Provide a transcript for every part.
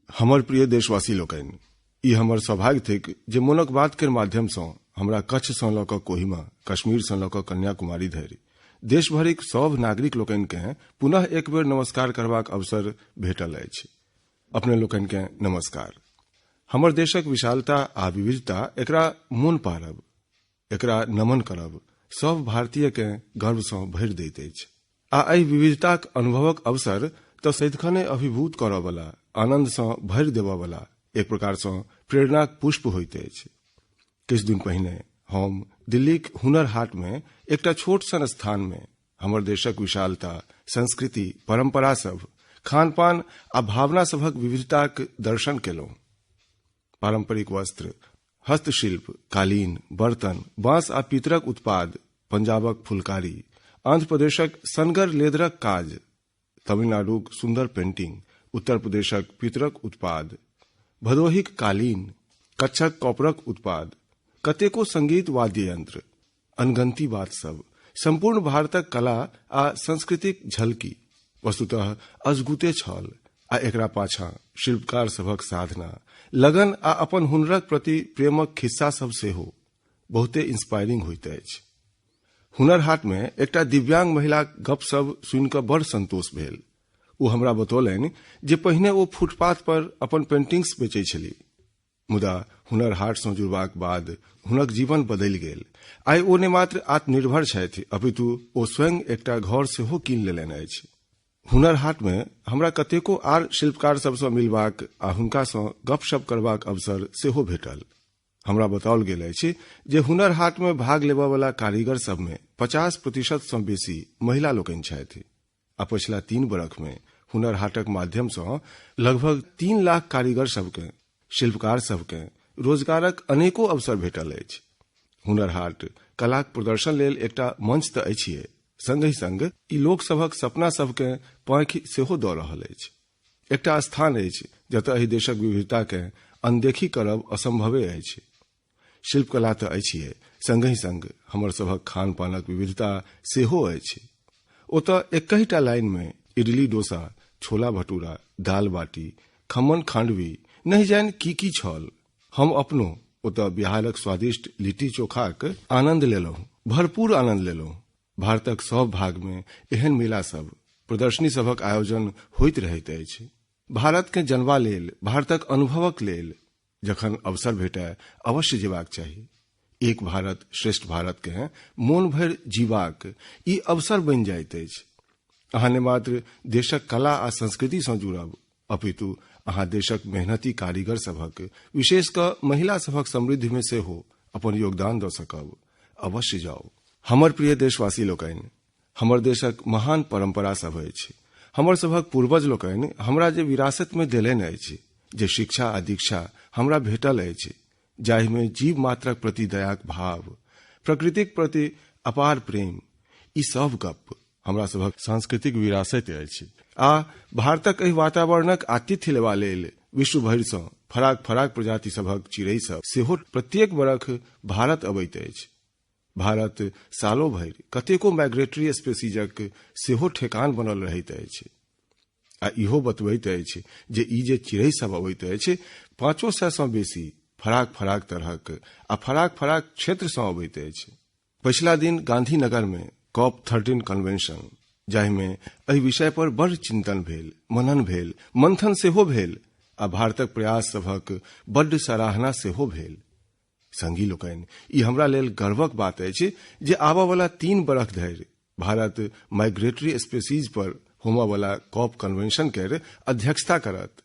हमर प्रिय देशवासी लोकनि, ई हमर सौभाग्य थिक जे मोनक बात के माध्यम सँ हमरा कच्छ सँ लऽ कऽ कोहिमा, कश्मीर सँ लऽ कऽ कन्याकुमारी धरि देश भरिक सभ नागरिक लोकनि के पुनः एक बेर नमस्कार करबाक अवसर भेटल अछि। अपने लोकनि के नमस्कार। हमर देशक विशालता आ विविधता एकरा मोन पारब, एकरा नमन करब सब भारतीय के गर्व सँ भरि दैत अछि। आ एहि विविधताक अनुभवक अवसर तऽ सदिखने अभिभूत करऽ वाला, आनंद सँ भरि देबऽ वाला, एक प्रकार सँ प्रेरणाक पुष्प होइत अछि। किछु दिन पहिने हम दिल्लीक हुनर हाट में एकटा छोट सन स्थान में हमर देशक विशालता, संस्कृति, परंपरा सब, खान पान आ भावना सभक विविधताक दर्शन केलहुं। पारंपरिक वस्त्र, हस्तशिल्प, कालीन, बर्तन, बांस आ पीतरक उत्पाद, पंजाबक फुलकारी, आंध्र प्रदेशक सनगर लेदरक काज, तमिलनाडुक सुंदर पेंटिंग, उत्तर प्रदेशक पीतरक उत्पाद, भदोहीक कालीन, कच्छक कॉपरक उत्पाद, कतेको संगीत वाद्य यंत्र, अनगंती बात सब, संपूर्ण भारतक कला आ संस्कृतिक झलकी वस्तुतः अजगुते छल। आ एकरा पाछा शिल्पकार सभक साधना, लगन आ अपन हुनरक प्रति प्रेमक खिस्सा सब सेहो बहुते इंस्पायरिंग होइत अछि। हुनर हाट में एकटा दिव्यांग महिलाक गप सब सुनि कऽ बड़ संतोष भेल। ओ हमरा बतौलनि जे पहिने ओ फुटपाथ पर अपन पेंटिंग्स बेचै छली, मुदा हुनर हाट सँ जुड़बाक बाद हुनक जीवन बदलि गेल। आइ ओ ने मात्र आत्मनिर्भर छथि, अपितु ओ स्वयं एकटा घर सेहो कीन लेलनि अछि। हुनर हाट में हमरा कतेको आर शिल्पकार सब सँ मिलबाक आ हुनका सँ गपशप करबाक अवसर सेहो भेटल। हमरा बताओल गेल अछि जे हुनर हाट में भाग लेबऽ वाला कारीगर सब में 50% सँ बेसी महिला लोकनि छथि। आ पछिला 3 बरख में हुनर हाटक माध्यम सँ लगभग 3 लाख कारीगर सबके, शिल्पकार सबके रोजगारक अनेको अवसर भेटल अछि। हुनर हाट कलाक प्रदर्शन लेल एकटा मंच तऽ अछि, संगहि संग ई लोक सभक सपना सबके पाँखि सेहो दऽ रहल अछि। एकटा स्थान अछि जतऽ एहि देशक विविधता के अनदेखी करब असंभवे अछि। शिल्पकला तऽ अछि, संगहि संग हमर सभक खान पानक विविधता सेहो अछि। ओतऽ एकहिटा लाइन में इडली डोसा, छोला भटूरा, दाल बाटी, खम्मन खांडवी, नहीं जान की छल। हम अपनो ओतऽ बिहारक स्वादिष्ट लिट्टी चोखाक आनंद लेलहुं, भरपूर आनंद लेलहुं। भारतक सब भाग में एहन मेला सब, प्रदर्शनी सभक आयोजन होइत रहैत अछि। भारत के जनबा लेल, भारतक अनुभवक लेल जखन अवसर भेटय अवश्य जेबाक चाही। एक भारत श्रेष्ठ भारत के मोन भरि जीवाक ई अवसर बनि जाइत अछि। अहाँ ने मात्र देशक कला आ संस्कृति सँ जुड़ब, अपितु अहाँ देशक मेहनती कारीगर सभक, विशेष कऽ महिला सभक समृद्धि में सेहो अपन योगदान दऽ सकब। अवश्य जाउ। हमर प्रिय देशवासी लोकनि, हमर देशक महान परंपरा सब अछि। हमर सभक पूर्वज लोकनि हमरा जे विरासत में देलनि अछि, जे शिक्षा आ दीक्षा हमरा भेटल अछि, जाहि में जीव मात्रक प्रति दयाक भाव, प्रकृतिक प्रति अपार प्रेम, ई सब गप हमरा सभक सांस्कृतिक विरासत अछि। आ भारतक एहि वातावरणक आतिथ्य लेबा लेल विश्व भरि सँ फराक फराक प्रजाति सभक चिड़ै सब सेहो प्रत्येक बरख भारत अबैत अछि। भारत सालों भरि कतेको माइग्रेटरी स्पेसीजक सेहो ठेकान बनल रहैत अछि। आ इहो बतबैत अछि जे ई जे चिड़ै सब अबैत अछि, 500 सँ बेसी फराक फराक तरहक आ फराक फराक क्षेत्र सँ अबैत अछि। पछिला दिन गांधीनगर में COP13 कन्वेंशन, जाहि में एहि विषय पर बड़ चिंतन भेल, मनन भेल, मंथन सेहो भेल आ भारतक प्रयास सभक बड्ड सराहना सेहो भेल। संगी लोकनि, ई हमरा लेल गर्वक बात अछि जे आबऽ वाला 3 बरख धरि भारत माइग्रेटरी स्पेसीज पर होमऽ वाला COP कन्वेंशन के अध्यक्षता करत।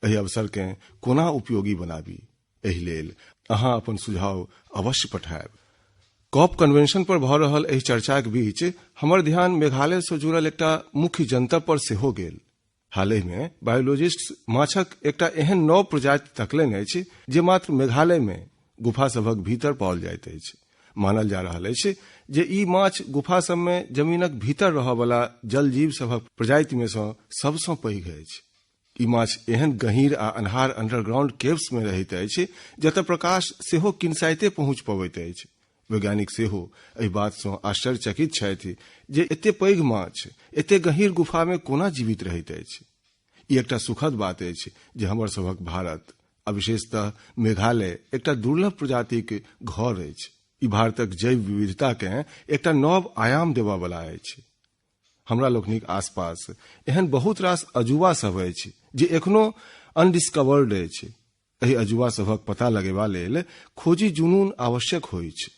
एहि अवसर के कोना उपयोगी बनाबी, एहि लेल अहाँ अपन सुझाव अवश्य पठायब। COP कन्वेंशन पर भऽ रहल एहि चर्चाक बीच हमर ध्यान मेघालय सँ जुड़ल एकटा मुख्य जनतब पर सेहो गेल। हालहि में बायोलॉजिस्ट माछक एकटा एहन नव प्रजाति तकलनि अछि जे मात्र मेघालय में गुफा सभक भीतर पाओल जाइत अछि। मानल जा रहल अछि जे ई माछ गुफा सब में जमीनक भीतर रहऽ वाला जल जीव सभक प्रजाति में सँ सबसँ पैघ अछि। ई माछ एहन गहींर आ अन्हार अंडरग्राउंड केव्स में रहैत अछि जतऽ प्रकाश सेहो किन्साइते पहुँच पबैत अछि। वैज्ञानिक सेहो एहि बात सँ आश्चर्यचकित छथि जे एते पैघ माछ एते गहींर गुफा में कोना जीवित रहैत अछि। ई एकटा सुखद बात अछि जे हमर सभक भारत आ विशेषतः मेघालय एकटा दुर्लभ प्रजातिक घर अछि। ई भारतक जैव विविधताकेँ एकटा नव आयाम देबय वाला अछि। हमरा लोकनिक आसपास एहन बहुत रास अजूबा सभ अछि जे एखनो अनडिस्कवर्ड अछि। एहि अजूबा सभक पता लगेबा लेल खोजी जुनून आवश्यक होइत।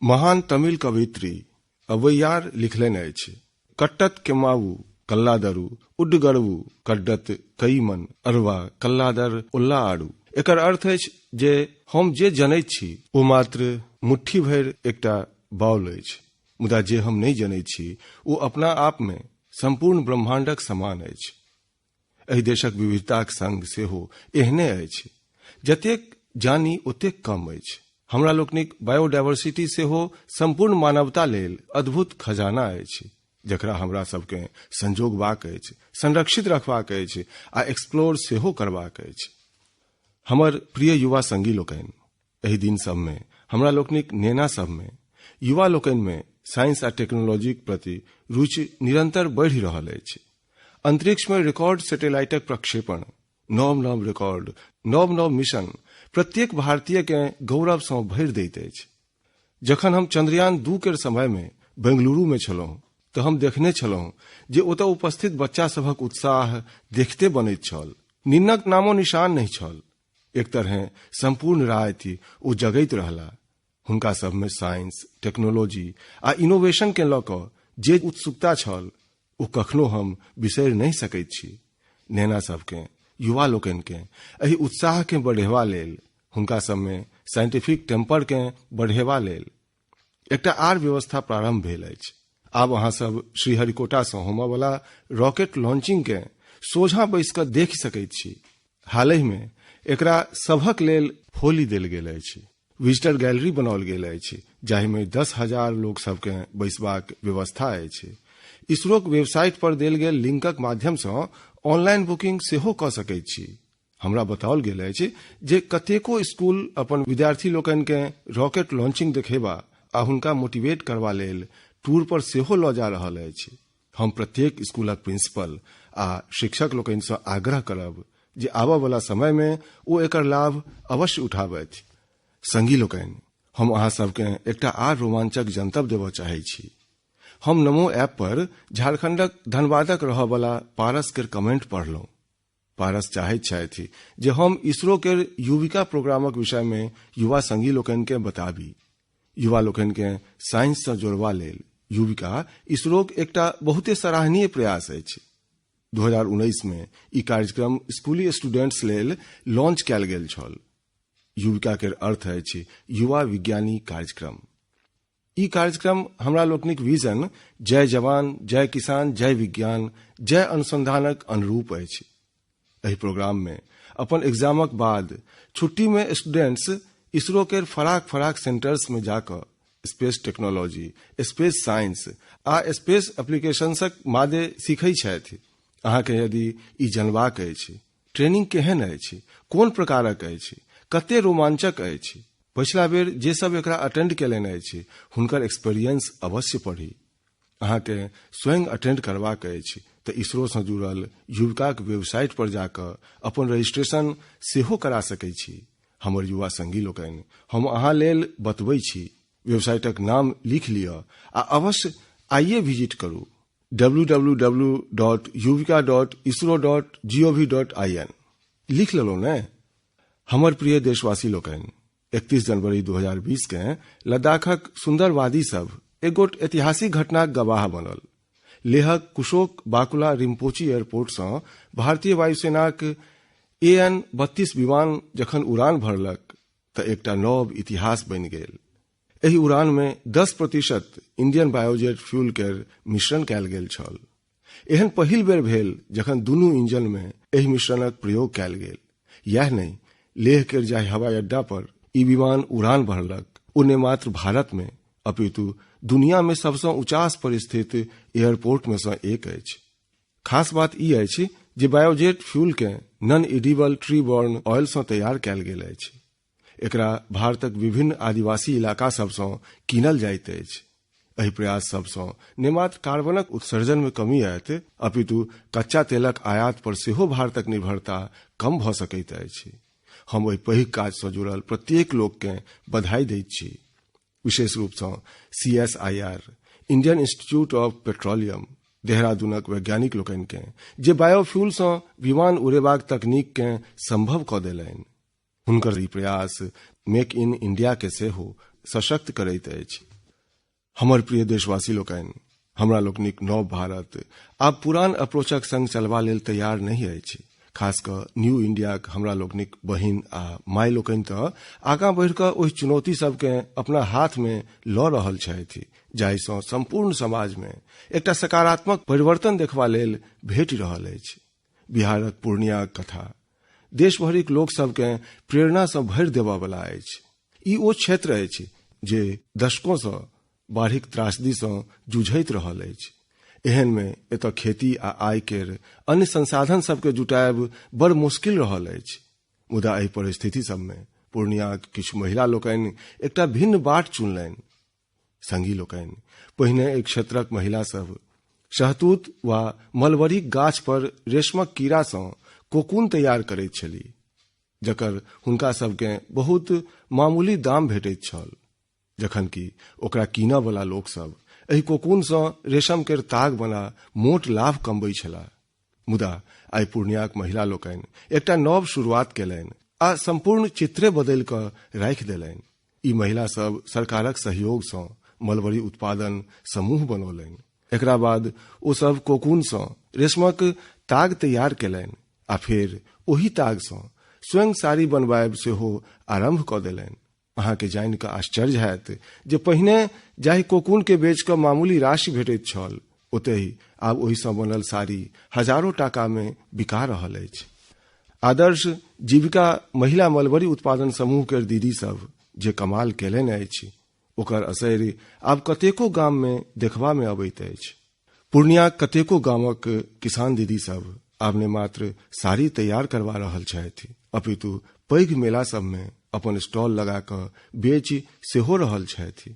महान तमिल कवियत्री अवैयार लिखलनि अछि, कट्टत केमावु कल्लादरु उड्डगड़वु कड्डत कईमन अरवा कल्लादर उल्ला आड़ू। एकर अर्थ अछि जे हम जे जनैत छी ओ मात्र मुट्ठी भरि एकटा बाउल अछि, मुदा जे हम नहि जनैत छी ओ अपना आपमे संपूर्ण ब्रह्मांडक समान अछि। एहि देशक विविधताक संग सेहो एहने अछि। जतेक जानी ओतेक कम अछि। हमरा लोकनिक बायोडायवर्सिटी सेहो संपूर्ण मानवता लेल अद्भुत खजाना अछि, जकरा हमरा सबके संजोगबाक अछि, संरक्षित रखबाक अछि आ एक्सप्लोर सेहो करबाक अछि। हमर प्रिय युवा संगी लोकनि, एहि दिन सबमे हमरा लोकनिक नेना सबमे युवा लोकनिमे साइंस आ टेक्नोलॉजीक प्रति रुचि निरंतर बढ़ि रहल अछि। अंतरिक्ष में रिकॉर्ड सैटेलाइटक प्रक्षेपण, नव नव रिकॉर्ड, नव नव मिशन प्रत्येक भारतीय के गौरव सँ भरि दैत अछि। जखन हम चंद्रयान 2 के समय में बेंगलुरु में छलहुं तऽ हम देखने छलहुं जे ओतऽ उपस्थित बच्चा सभक उत्साह देखते बनैत छल। निन्नक नामो निशान नहीं छल। एक तरह संपूर्ण राति ओ जगैत रहला। हुनका सब में साइंस, टेक्नोलॉजी आ इनोवेशन के लऽ कऽ जे उत्सुकता छल ओ कखनो हम बिसरि नहीं सकैत छी। नेना सबके, युवा लोकनि के एहि उत्साह के बढ़ेबा लेल, हुनका सब में साइंटिफिक टेम्पर के बढ़ेबा लेल एकटा आर व्यवस्था प्रारंभ भेल अछि। आब अहाँ सब श्रीहरिकोटा सँ होमय वाला रॉकेट लॉन्चिंग के सोझा बैस कऽ देख सकैत छी। हालहि में एकरा सभक लेल खोलि देल गेल अछि। विजिटर गैलरी बनाओल गेल अछि जाहि में 10,000 लोक सबके बैसबाक व्यवस्था अछि। इसरोक वेबसाइट पर देल गेल लिंकक माध्यम सँ ऑनलाइन बुकिंग सेहो कऽ सकैत छी। हमरा बताओल गेल अछि जे कतेको स्कूल अपन विद्यार्थी लोकनि के रॉकेट लॉन्चिंग देखेबा आ हुनका मोटिवेट करबा लेल टूर पर सेहो लऽ जा रहल अछि। हम प्रत्येक स्कूलक प्रिंसिपल आ शिक्षक लोकनि सँ आग्रह करब जे आबय वाला समय में ओ एकर लाभ अवश्य उठाबथि। संगी लोकनि, हम अहाँ सबके एकटा आर रोमांचक जनतब देबऽ चाहै छी। हम नमो ऐप पर झारखंडक धनबादक रहऽ वाला पारस के कमेंट पढ़लहुं। पारस चाहैत छथि जे हम इसरो के युविका प्रोग्रामक विषय में युवा संगी लोकनि के बताबी। युवा लोकनि के साइंस सँ जोड़बा लेल युविका इसरोक एकटा बहुते सराहनीय प्रयास अछि। 2019 में ई कार्यक्रम स्कूली स्टूडेंट्स लेल लॉन्च कैल गेल छल। युविका के अर्थ अछि युवा विज्ञानी कार्यक्रम। ई कार्यक्रम हमरा लोकनिक विजन जय जवान, जय किसान, जय विज्ञान, जय अनुसंधानक अनुरूप अछि। एहि प्रोग्राम में अपन एग्जामक बाद छुट्टी में स्टूडेंट्स इसरो के फराक फराक सेंटर्स में जाकर स्पेस टेक्नोलॉजी, स्पेस साइंस आ स्पेस एप्लीकेशंसक मादे सीखै छथि। अहाँ के यदि ई जानबाक अछि ट्रेनिंग केहन अछि, कोन प्रकारक अछि, कते रोमांचक अछि, पिछला बेर जे सब एकरा अटेंड केलनि अछि हुनकर एक्सपीरियंस अवश्य पढ़ी। अहाँ के स्वयं अटेंड करबाक अछि तऽ इसरो सँ जुड़ल युविका के वेबसाइट पर जाकर अपन रजिस्ट्रेशन सेहो करा सकै छी। हमर युवा संगी लोकनि, हम अहाँ लेल बतबै छी। वेबसाइटक नाम लिख लिअ आ अवश्य आइए विजिट करू www.yuvika.isro.gov.in। लिख लेलहुँ ने? हमर प्रिय देशवासी लोकनि, 31 जनवरी 2020 के लद्दाखक सुंदर वादी सब एक गोट ऐतिहासिक घटनाक गवाह बनल। लेहक कुशोक बाकुला रिम्पोची एयरपोर्ट सँ भारतीय वायुसेनाक AN-32 विमान जखन उड़ान भरलक तऽ एकटा नव इतिहास बनि गेल। एहि उड़ान में 10% इंडियन बायोजेट फ्यूल के मिश्रण कैल गेल छल। एहन पहिल बेर भेल जखन दुनू इंजन में एहि मिश्रणक प्रयोग कैल गेल। यह नहीं, लेह के जाहि हवाई अड्डा पर ई विमान उड़ान भरलक ओ ने मात्र भारत में अपितु दुनिया में सबसँ ऊंचास पर स्थित एयरपोर्ट में सँ एक अछि। खास बात ई अछि जे बायोजेट फ्यूल के non edible tree born oil सँ तैयार कैल गेल अछि। एकरा भारतक विभिन्न आदिवासी इलाका सब सँ कीनल जाइत अछि। एहि प्रयास सबसँ ने मात्र कार्बनक उत्सर्जन में कमी आयत अपितु कच्चा तेलक आयात पर सेहो भारतक निर्भरता कम भऽ सकैत अछि। हम ओहि पैघ काज सँ जुड़ल प्रत्येक लोककेँ बधाई दैत छी, विशेष रूपसँ CSIR Indian Institute of Petroleum देहरादूनक वैज्ञानिक लोकनिकेँ जे बायोफ्यूल सँ विमान उड़ेबाक तकनीककेँ संभव कऽ देलनि। हुनकर ई प्रयास मेक इन इंडिया के सेहो सशक्त करैत अछि। हमर प्रिय देशवासी लोकनि, हमरा लोकनिक नव भारत आब पुरान अप्रोचक संग चलबा लेल तैयार नहीं अछि। खास कऽ न्यू इंडिया हमरा लोकनिक बहिन आ माय लोकनि तऽ आगाँ बढ़ि कऽ ओहि चुनौती सबकेँ अपना हाथ में लऽ रहल छथि जाहिसँ संपूर्ण समाज में एकटा सकारात्मक परिवर्तन देखबा लेल भेटि रहल अछि। बिहारक पूर्णियाक कथा देश भरिक लोक सबकेँ प्रेरणा सँ भरि देबऽ वाला अछि। ई ओ क्षेत्र अछि जे दशकों सँ बाढ़िक त्रासदी सँ जूझैत रहल अछि। एहन में एतऽ खेती आ आय केर अन्य संसाधन सबके जुटायब बड़ मुश्किल रहल अछि। मुदा एहि परिस्थिति सबमें पूर्णियाक किछु महिला लोकनि एकटा भिन्न बाट चुनलनि। संगी लोकनि, पहिने एहि क्षेत्रक महिला सब शहतूत वा मलबरीक गाछ पर रेशमक कीड़ा सँ कोकून तैयार करैत छलीह, जकर हुनका सबकेँ बहुत मामूली दाम भेटैत छल, जखन कि ओकरा कीनऽ वाला लोक सब एहि कोकून सँ रेशम केर ताग बना मोट लाभ कमबै छलाह। मुदा आइ पूर्णियाक महिला लोकनि एकटा नव शुरुआत केलनि आ संपूर्ण चित्रे बदलि कऽ राखि देलनि। ई महिला सब सरकारक सहयोग सँ मलबरी उत्पादन समूह बनौलनि। एकरा बाद ओ सब कोकून सँ रेशमक ताग तैयार केलनि आ फेर ओही ताग सँ स्वयं साड़ी बनबायब सेहो आरंभ कऽ देलनि। अहाँके जानि कऽ आश्चर्य हैत जे पहिने जाहि कोकून के बेच कऽ मामूली राशि भेटैत छल, ओतहि आब ओहि सँ बनल साड़ी हजारों टाका में बिका रहल अछि। आदर्श जीविका महिला मलबरी उत्पादन समूह केर दीदी सब जे कमाल केलनि अछि, ओकर असरि आब कतेको गाम में देखबा में अबैत अछि। पूर्णियाक कतेको गामक किसान दीदी सब आब ने मात्र साड़ी तैयार करवा रहल छथि अपितु पैघ मेला सब में अपन स्टॉल लगा कऽ बेच सेहो रहल छथि।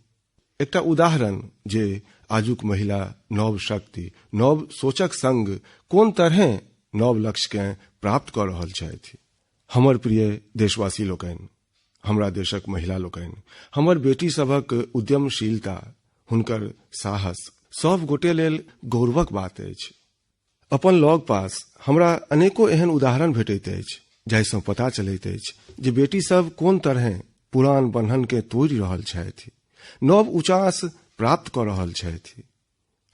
एकटा उदाहरण जे आजुक महिला नव शक्ति, नव सोचक संग कोन तरहे नव लक्ष्य के प्राप्त कऽ रहल छथि। हमर प्रिय देशवासी लोकनि, हमरा देशक महिला लोकनि, हमर बेटी सभक उद्यमशीलता, हुनकर साहस सब गोटे लेल गौरवक बात अछि। अपन लग पास हमरा अनेको एहन उदाहरण भेटैत अछि जाहिसँ पता चलैत अछि जे बेटी सब कोन तरहे पुरान बंधन के तोड़ि रहल छथि, नव उचास प्राप्त कऽ रहल छथि।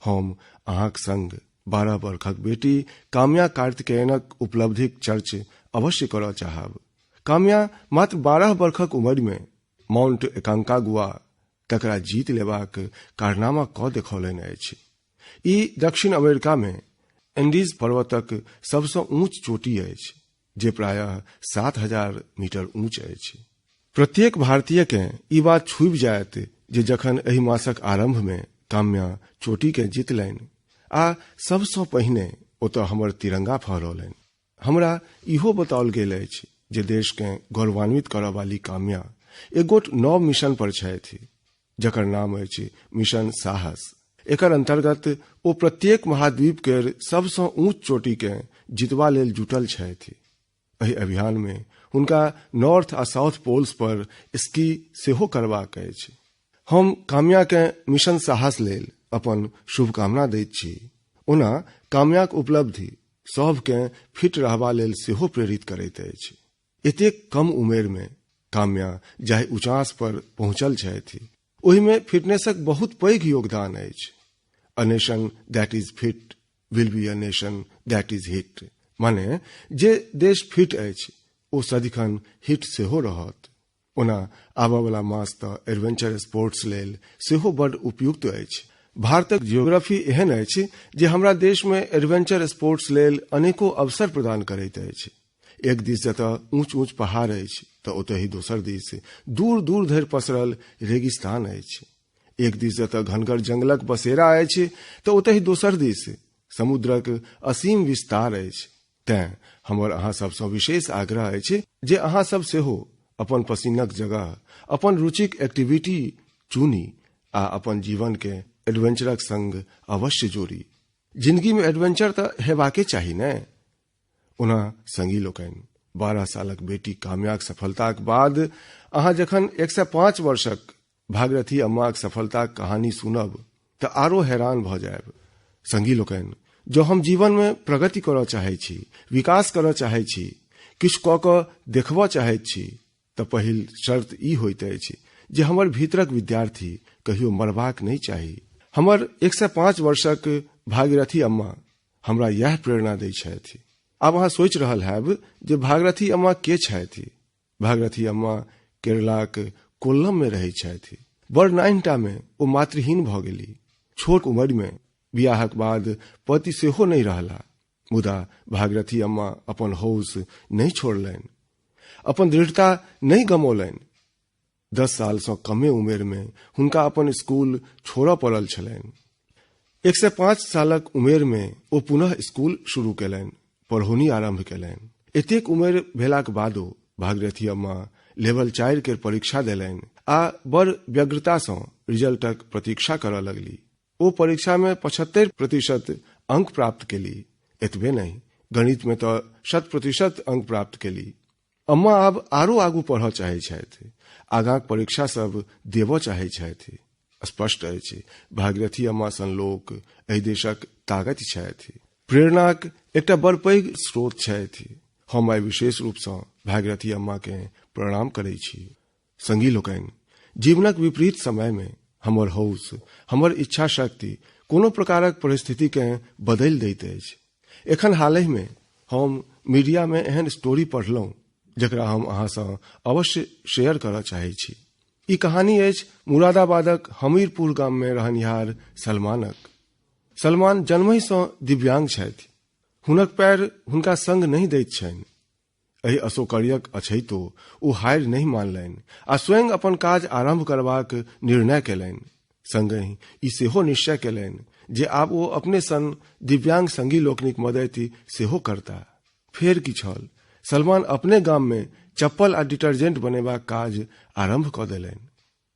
हम अहाँक संग 12 वर्षक बेटी काम्या कार्तिकेयनक उपलब्धिक चर्च अवश्य करऽ चाहब। काम्या मात्र 12 वर्षक उम्र में माउंट एकांकागुआ तकरा जीत लेबाक कारनामा कऽ देखौलनि अछि। ई दक्षिण अमेरिका में एंडीज पर्वतक सबसँ ऊंच चोटी अछि जे प्रायः 7000 मीटर ऊंच अछि। प्रत्येक भारतीय के ई बात छुबि जायत जे जखन एहि मासक आरंभ में काम्या चोटी के जीतलनि आ सबसँ पहिने ओतऽ हमर तिरंगा फहरौलनि। हमरा इहो बताओल गेल अछि जे देश के गौरवान्वित करऽ वाली काम्या एक गोट नव मिशन पर छथि जकर नाम अछि मिशन साहस। एकर अंतर्गत ओ प्रत्येक महाद्वीप केर सबसँ ऊंच चोटी के जितबा लेल जुटल छथि। एहि अभियान में हुनका नॉर्थ आ साउथ पोल्स पर स्की सेहो करबाक अछि। हम काम्या के मिशन साहस लेल अपन शुभकामना दैत छी। ओना काम्याक उपलब्धि सबके फिट रहबा लेल सेहो प्रेरित करैत अछि। एतेक कम उमेर में काम्या जाहि ऊंचास पर पहुंचल छथि ओहि में फिटनेसक बहुत पैघ योगदान अछि। A nation that is fit will be a nation that is hit. माने जे देश फिट अछि ओ सदिखन हिट सेहो रहत। ओना आबऽ वाला मास तऽ एडवेंचर स्पोर्ट्स लेल सेहो बड़ उपयुक्त अछि। भारतक जियोग्राफी एहन अछि जे हमरा देश में एडवेंचर स्पोर्ट्स लेल अनेको अवसर प्रदान करैत अछि। एक दिस जतऽ ऊंच ऊंच पहाड़ अछि तऽ ओतहि दोसर दिस दूर दूर धरि पसरल रेगिस्तान अछि। एक दिस जतऽ घनगर जंगलक बसेरा अछि तऽ ओतहि दोसर दिस समुद्रक असीम विस्तार अछि। तें हमर अहाँ सबसँ विशेष आग्रह अछि जे अहाँ सब सेहो अपन पसिन्नक जगह, अपन रुचिक एक्टिविटी चुनी आ अपन जीवन के एडवेंचरक संग अवश्य जोड़ी। जिंदगी में एडवेंचर तो हेबाके चाही ने। ओना संगी लोकनि 12 सालक बेटी काम्याक सफलताक बाद अहाँ जखन 105 वर्षक भागीरथी अम्माक सफलताक कहानी सुनब तऽ आरो हैरान भ जायब। संगी लोकनि, जो हम जीवन में प्रगति करऽ चाहै छी, विकास करऽ चाहै छी, किछु कऽ कऽ देखबऽ चाहैत छी, तऽ पहिल शर्त ई होइत अछि जे हमर भीतरक विद्यार्थी कहियो मरबाक नहीं चाही। हमर 105 वर्षक भागीरथी अम्मा हमरा यह प्रेरणा दै छथि। आब अहाँ सोचि रहल हैब जे भागीरथी अम्मा के छथि। भागीरथी अम्मा केरलाक कोल्लम में रहै छथि। बड़ नान्हिटा में ओ मातृहीन भ गेली। छोट उमर में बियाहक बाद पति सेहो नहीं रहला। मुदा भागीरथी अम्मा अपन होश नहीं छोड़लनि, अपन दृढ़ता नहीं गमौलनि। 10 साल से कमे उमेर में हुनका अपन स्कूल छोड़ऽ पड़ल छलनि। 105 सालक उमेर में ओ पुनः स्कूल शुरू केलनि, पढ़ौनी आरंभ केलनि। एतेक उमेर भेलाक बादो भागीरथी अम्मा लेवल 4 के परीक्षा देलनि आ बड़ व्यग्रता से रिजल्टक प्रतीक्षा करऽ लगली। ओ परीक्षा में 75% अंक प्राप्त केली। एतबे नहीं, गणित में तो 100% अंक प्राप्त केली। अम्मा आब आरो आगू पढ़ऽ चाहै छथि, आगाक परीक्षा सब देबऽ चाहै छथि। स्पष्ट अछि भागीरथी अम्मा सन लोक एहि देशक ताकत छथि, प्रेरणाक एकटा बड़ पैघ स्रोत छथि। हम आइ विशेष रूप से भागीरथी अम्मा के प्रणाम करै छी। संगी लोकनि, जीवनक विपरीत समय में हमर होश, हमर इच्छा शक्ति कोनो प्रकारक परिस्थिति के बदलि दैत अछि। एखन हालहि में हम मीडिया में एहन स्टोरी पढ़लहुं जकरा हम अहाँ से अवश्य शेयर करऽ चाहै छी। ई कहानी अछि मुरादाबादक हमीरपुर गाम में रहनिहार सलमानक। सलमान जन्महि से दिव्यांग छथि। हुनक पैर हुनका संग नहीं दैत छनि। एहि असौकर्यक अछैतो ओ हारि नहीं मानलनि आ स्वयं अपन काज आरंभ करबाक निर्णय केलनि। संगहि ई सेहो निश्चय केलनि जे आब ओ अपने सन दिव्यांग संगी लोकनिक मदति सेहो करता। फेर की छल, सलमान अपने गाम में चप्पल आ डिटर्जेंट बनेबाक काज आरंभ कऽ देलनि।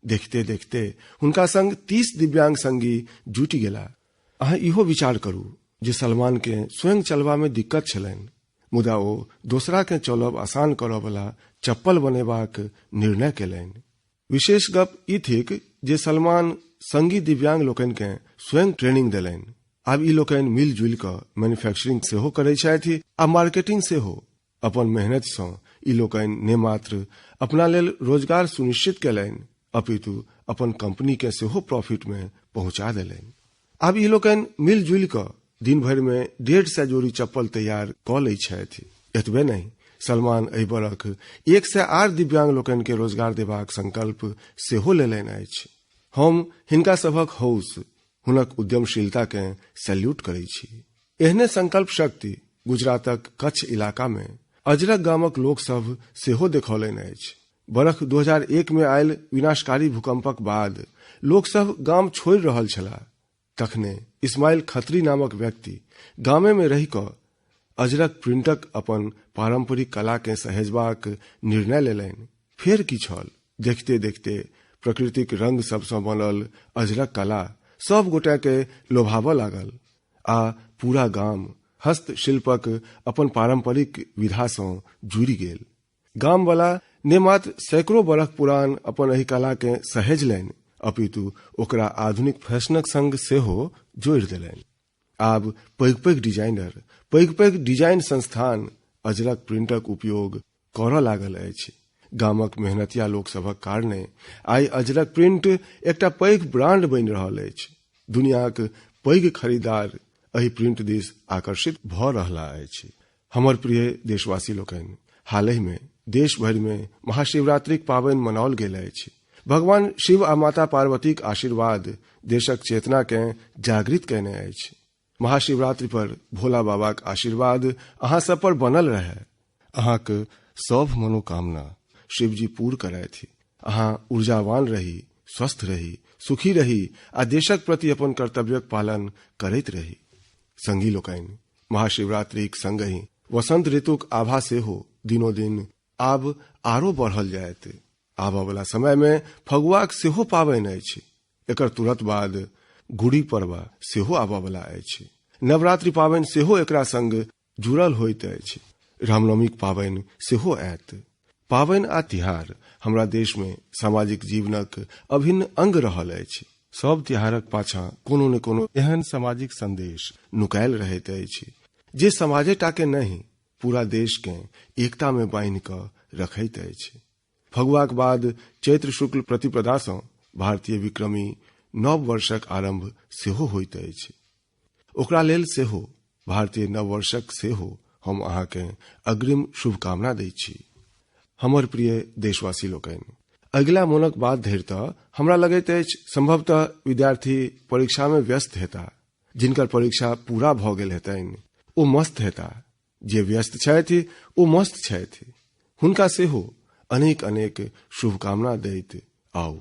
देखते देखते हुनका संग 30 दिव्यांग संगी जुटि गेला। अहाँ इहो विचार करू जे सलमान के स्वयं चलबा में दिक्कत छलनि, मुदा ओ दोसरा के चलब आसान करऽ वाला चप्पल बनेबाक निर्णय केलनि। विशेष गप ई थिक जे सलमान संगी दिव्यांग लोकनि के स्वयं ट्रेनिंग देलनि। आब ई लोकनि मिलजुलि कऽ मैन्युफैक्चरिंग सेहो करै छथि आ मार्केटिंग सेहो। अपन मेहनत से ई लोकनि ने मात्र अपना लेल रोजगार सुनिश्चित केलनि, अपितु अपन कंपनी के सेहो प्रॉफिट में पहुंचा देलनि। आब ई लोकनि मिलजुलि कऽ दिन भर में 150 जोड़ी चप्पल तैयार कऽ लै छथि। एतबे नहीं, सलमान एहि बरख 108 दिव्यांग लोकनि के रोजगार देबाक संकल्प सेहो लेलनि अछि। हम हिनका सभक हौस, हुनक उद्यमशीलता के सैल्यूट करै छी। एहने संकल्प शक्ति गुजरातक कच्छ इलाका में अजरक गामक लोक सब सेहो देखौलनि अछि। बरख 2001 में आयल विनाशकारी भूकंपक बाद लोक सब गाम छोड़ि रहल छलाह। तखने इस्माइल खत्री नामक व्यक्ति गामे में रहि कऽ अजरक प्रिंटक अपन पारंपरिक कला के सहेजबाक निर्णय लेलनि। फेर की छल, देखते देखते प्रकृतिक रंग सबसँ बनल अजरक कला सब गोटे के लोभावऽ लागल आ पूरा गाम हस्तशिल्पक अपन पारंपरिक विधा सँ जुड़ि गेल। गाम वाला ने मात्र सैकड़ों बरख पुरान अपन एहि कला के सहेजलनि, अपितु ओकरा आधुनिक फैशनक संग सेहो जोड़ि देलनि। आब पैघ पैघ डिजाइनर, पैघ पैघ डिजाइन संस्थान अजरक प्रिंटक उपयोग करऽ लागल अछि। गामक मेहनतिया लोक सभक कारणे आइ अजरक प्रिंट एकटा पैघ ब्रांड बनि रहल अछि। दुनियाक पैघ खरीदार एहि प्रिंट दिस आकर्षित भऽ रहला अछि। हमर प्रिय देशवासी लोकनि, हालहि में देश भरि में महाशिवरात्रिक पावनि मनाओल गेल अछि। भगवान शिव आ माता पार्वतीक आशीर्वाद देशक चेतना के जागृत कयने अछि। महाशिवरात्रि पर भोला बाबाक आशीर्वाद अहाँ सब पर बनल रहे। अहाँक सब मनोकामना शिवजी पूर्ण करथि। अहाँ ऊर्जावान रही, स्वस्थ रही, सुखी रही आ देशक प्रति अपन कर्तव्यक पालन करैत रही। संगी लोकनि, महाशिवरात्रिक संगहि वसंत ऋतुक आभा सेहो दिनोदिन आब आरो बढ़ल जायत। आबऽ वाला समय में फगुआक सेहो पावनि अछि। एकर तुरंत बाद गुड़ी पर्व सेहो आबयवला अछि। नवरात्रि पावनि सेहो एकरा संग जुड़ल होइत अछि। रामनवमीक पावनि सेहो आयत। पावनि आ तिहार हमरा देश में सामाजिक जीवनक अभिन्न अंग रहल अछि। सब तिहारक पाछा कोनो न कोनो एहन सामाजिक संदेश नुकायल रहैत अछि जे समाजेटा के नहीं पूरा देश के एकता में बांधि क रखैत अछि। फगुआक बाद चैत्र शुक्ल प्रतिपदा सँ भारतीय विक्रमी नव वर्षक आरंभ सेहो होइत अछि। ओकरा लेल सेहो भारतीय नव वर्षक सेहो हम अहाँके अग्रिम शुभकामना दै छी। हमर प्रिय देशवासी लोकनि, अगिला मोनक बाद धरि तऽ हमरा लगैत अछि संभवतः विद्यार्थी परीक्षा में व्यस्त हेता। जिनकर परीक्षा पूरा भऽ गेल हेतनि ओ मस्त हेता, जे व्यस्त छथि ओ मस्त छथि। हुनका सेहो अनेक अनेक शुभकामना दैत आउ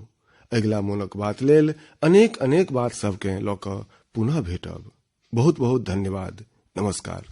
अगिला मोनक बात लेल अनेक अनेक बात सबके लऽ कऽ पुनः भेटब। बहुत बहुत धन्यवाद। नमस्कार।